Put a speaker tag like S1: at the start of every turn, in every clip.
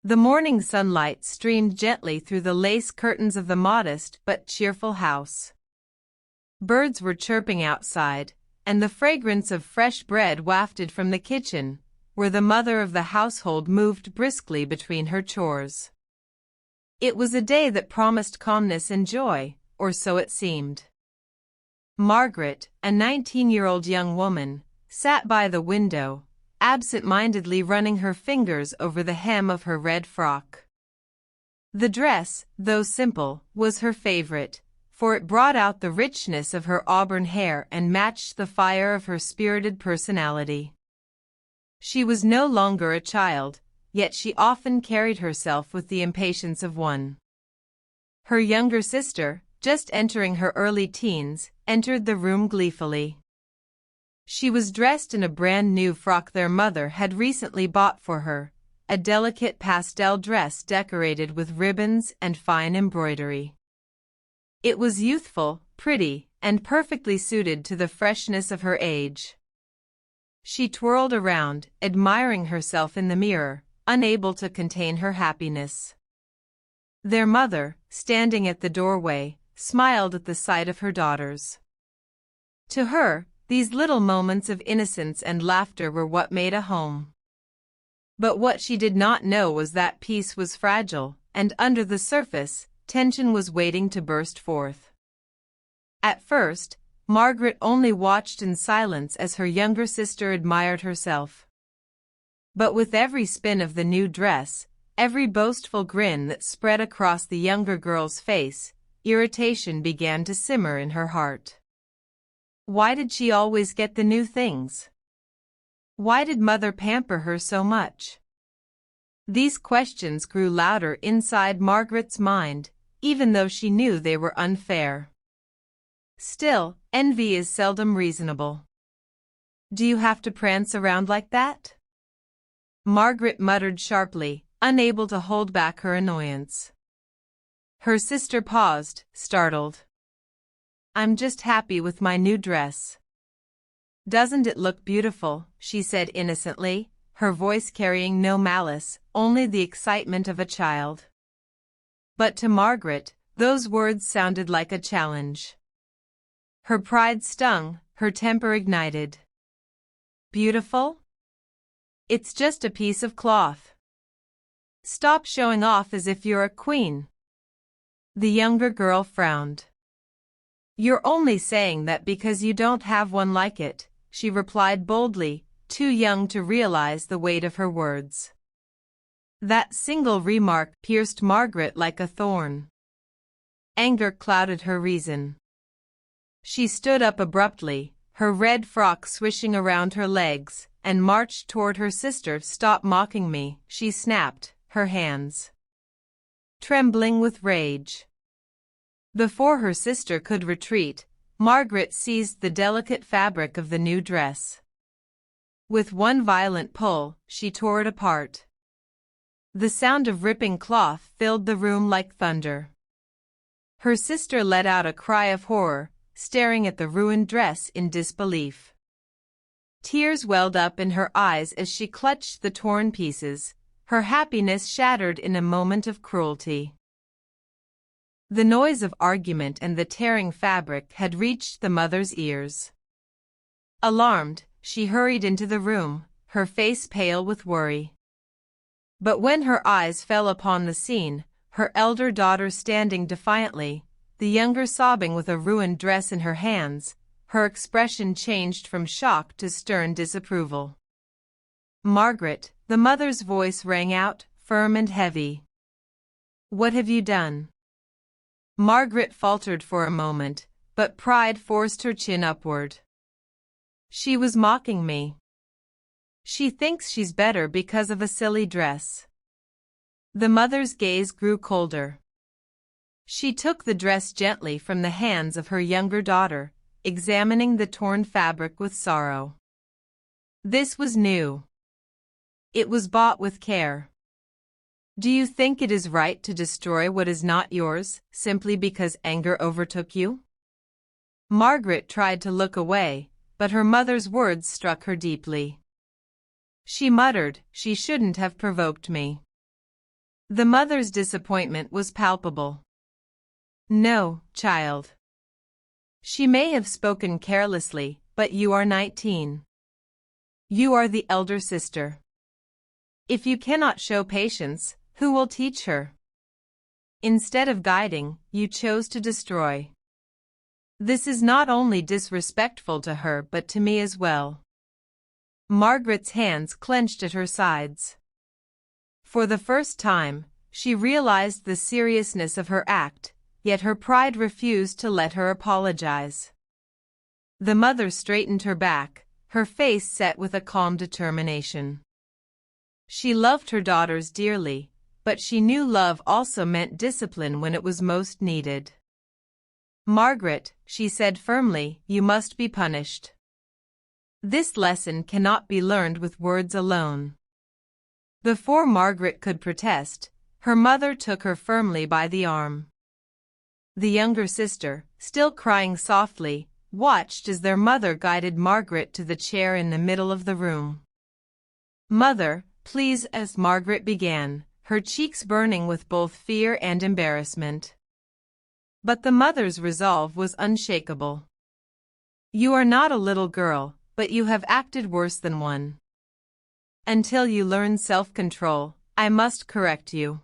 S1: The morning sunlight streamed gently through the lace curtains of the modest but cheerful house. Birds were chirping outside, and the fragrance of fresh bread wafted from the kitchen, where the mother of the household moved briskly between her chores. It was a day that promised calmness and joy, or so it seemed. Margaret, a 19-year-old young woman, sat by the window, absent-mindedly running her fingers over the hem of her red frock. The dress, though simple, was her favorite, for it brought out the richness of her auburn hair and matched the fire of her spirited personality. She was no longer a child, yet she often carried herself with the impatience of one. Her younger sister, just entering her early teens, entered the room gleefully. She was dressed in a brand-new frock their mother had recently bought for her, a delicate pastel dress decorated with ribbons and fine embroidery. It was youthful, pretty, and perfectly suited to the freshness of her age. She twirled around, admiring herself in the mirror, unable to contain her happiness. Their mother, standing at the doorway, smiled at the sight of her daughters. To her, these little moments of innocence and laughter were what made a home. But what she did not know was that peace was fragile, and under the surface, tension was waiting to burst forth. At first, Margaret only watched in silence as her younger sister admired herself. But with every spin of the new dress, every boastful grin that spread across the younger girl's face, irritation began to simmer in her heart. Why did she always get the new things? Why did mother pamper her so much? These questions grew louder inside Margaret's mind, even though she knew they were unfair. Still, envy is seldom reasonable. Do you have to prance around like that? Margaret muttered sharply, unable to hold back her annoyance. Her sister paused, startled. I'm just happy with my new dress. Doesn't it look beautiful? She said innocently, her voice carrying no malice, only the excitement of a child. But to Margaret, those words sounded like a challenge. Her pride stung, her temper ignited. Beautiful? It's just a piece of cloth. Stop showing off as if you're a queen. The younger girl frowned. You're only saying that because you don't have one like it, she replied boldly, too young to realize the weight of her words. That single remark pierced Margaret like a thorn. Anger clouded her reason. She stood up abruptly, her red frock swishing around her legs, and marched toward her sister. Stop mocking me, she snapped, her hands trembling with rage. Before her sister could retreat, Margaret seized the delicate fabric of the new dress. With one violent pull, she tore it apart. The sound of ripping cloth filled the room like thunder. Her sister let out a cry of horror, staring at the ruined dress in disbelief. Tears welled up in her eyes as she clutched the torn pieces, her happiness shattered in a moment of cruelty. The noise of argument and the tearing fabric had reached the mother's ears. Alarmed, she hurried into the room, her face pale with worry. But when her eyes fell upon the scene, her elder daughter standing defiantly, the younger sobbing with a ruined dress in her hands, her expression changed from shock to stern disapproval. Margaret, the mother's voice rang out, firm and heavy. What have you done? Margaret faltered for a moment, but pride forced her chin upward. She was mocking me. She thinks she's better because of a silly dress. The mother's gaze grew colder. She took the dress gently from the hands of her younger daughter, examining the torn fabric with sorrow. This was new. It was bought with care. Do you think it is right to destroy what is not yours, simply because anger overtook you? Margaret tried to look away, but her mother's words struck her deeply. She muttered, she shouldn't have provoked me. The mother's disappointment was palpable. "No, child. She may have spoken carelessly, but you are 19. You are the elder sister. If you cannot show patience, who will teach her? Instead of guiding, you chose to destroy. This is not only disrespectful to her but to me as well." Margaret's hands clenched at her sides. For the first time, she realized the seriousness of her act, yet her pride refused to let her apologize. The mother straightened her back, her face set with a calm determination. She loved her daughters dearly, but she knew love also meant discipline when it was most needed. "Margaret," she said firmly, "you must be punished. This lesson cannot be learned with words alone." Before Margaret could protest, her mother took her firmly by the arm. The younger sister, still crying softly, watched as their mother guided Margaret to the chair in the middle of the room. "Mother, please," as Margaret began, her cheeks burning with both fear and embarrassment. But the mother's resolve was unshakable. "You are not a little girl, but you have acted worse than one. Until you learn self-control, I must correct you."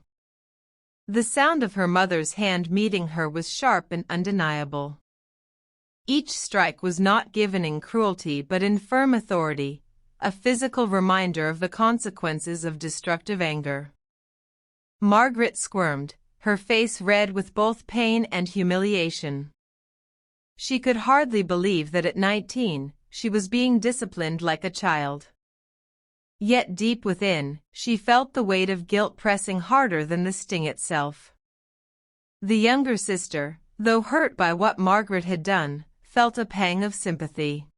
S1: The sound of her mother's hand meeting her was sharp and undeniable. Each strike was not given in cruelty but in firm authority, a physical reminder of the consequences of destructive anger. Margaret squirmed, her face red with both pain and humiliation. She could hardly believe that at 19, she was being disciplined like a child. Yet deep within, she felt the weight of guilt pressing harder than the sting itself. The younger sister, though hurt by what Margaret had done, felt a pang of sympathy.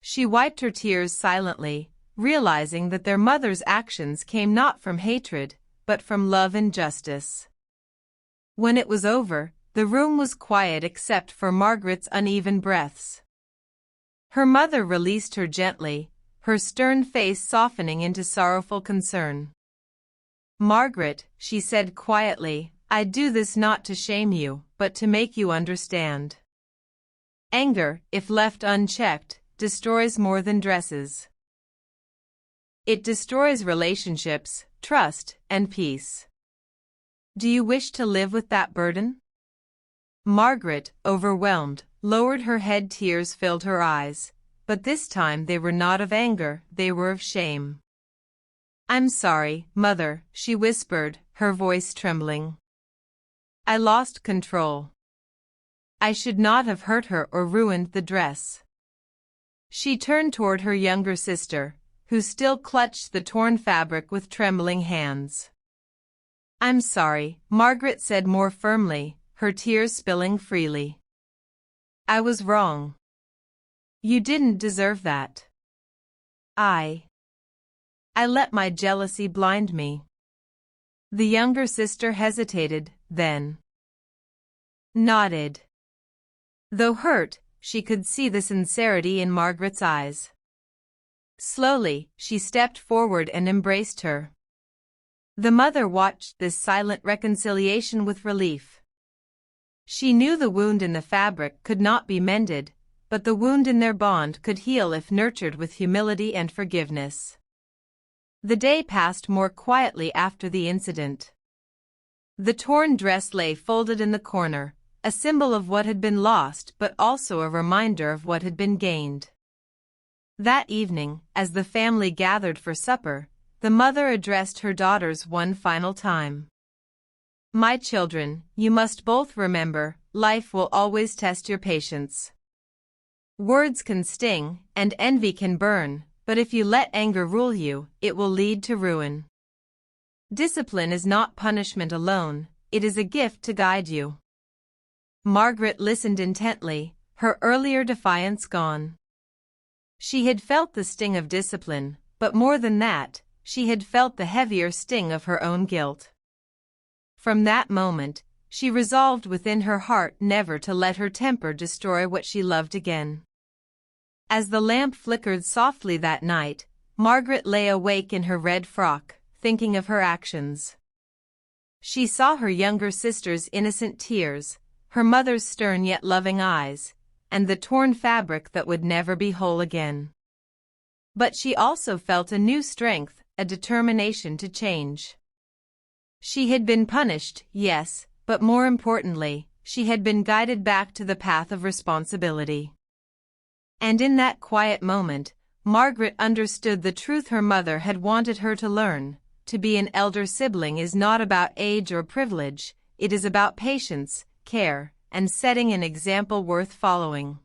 S1: She wiped her tears silently, realizing that their mother's actions came not from hatred, but from love and justice. When it was over, the room was quiet except for Margaret's uneven breaths. Her mother released her gently, her stern face softening into sorrowful concern. "Margaret," she said quietly, "I do this not to shame you, but to make you understand. Anger, if left unchecked, destroys more than dresses. It destroys relationships, trust, and peace. Do you wish to live with that burden?" Margaret, overwhelmed, lowered her head. Tears filled her eyes, but this time they were not of anger, they were of shame. "I'm sorry, Mother," she whispered, her voice trembling. "I lost control. I should not have hurt her or ruined the dress." She turned toward her younger sister, who still clutched the torn fabric with trembling hands. "I'm sorry," Margaret said more firmly, her tears spilling freely. "I was wrong. You didn't deserve that. I let my jealousy blind me." The younger sister hesitated, then nodded. Though hurt, she could see the sincerity in Margaret's eyes. Slowly, she stepped forward and embraced her. The mother watched this silent reconciliation with relief. She knew the wound in the fabric could not be mended, but the wound in their bond could heal if nurtured with humility and forgiveness. The day passed more quietly after the incident. The torn dress lay folded in the corner, a symbol of what had been lost but also a reminder of what had been gained. That evening, as the family gathered for supper, the mother addressed her daughters one final time. "My children, you must both remember, life will always test your patience. Words can sting, and envy can burn, but if you let anger rule you, it will lead to ruin. Discipline is not punishment alone, it is a gift to guide you." Margaret listened intently, her earlier defiance gone. She had felt the sting of discipline, but more than that, she had felt the heavier sting of her own guilt. From that moment, she resolved within her heart never to let her temper destroy what she loved again. As the lamp flickered softly that night, Margaret lay awake in her red frock, thinking of her actions. She saw her younger sister's innocent tears, her mother's stern yet loving eyes, and the torn fabric that would never be whole again. But she also felt a new strength, a determination to change. She had been punished, yes, but more importantly, she had been guided back to the path of responsibility. And in that quiet moment, Margaret understood the truth her mother had wanted her to learn. To be an elder sibling is not about age or privilege, it is about patience, care, and setting an example worth following.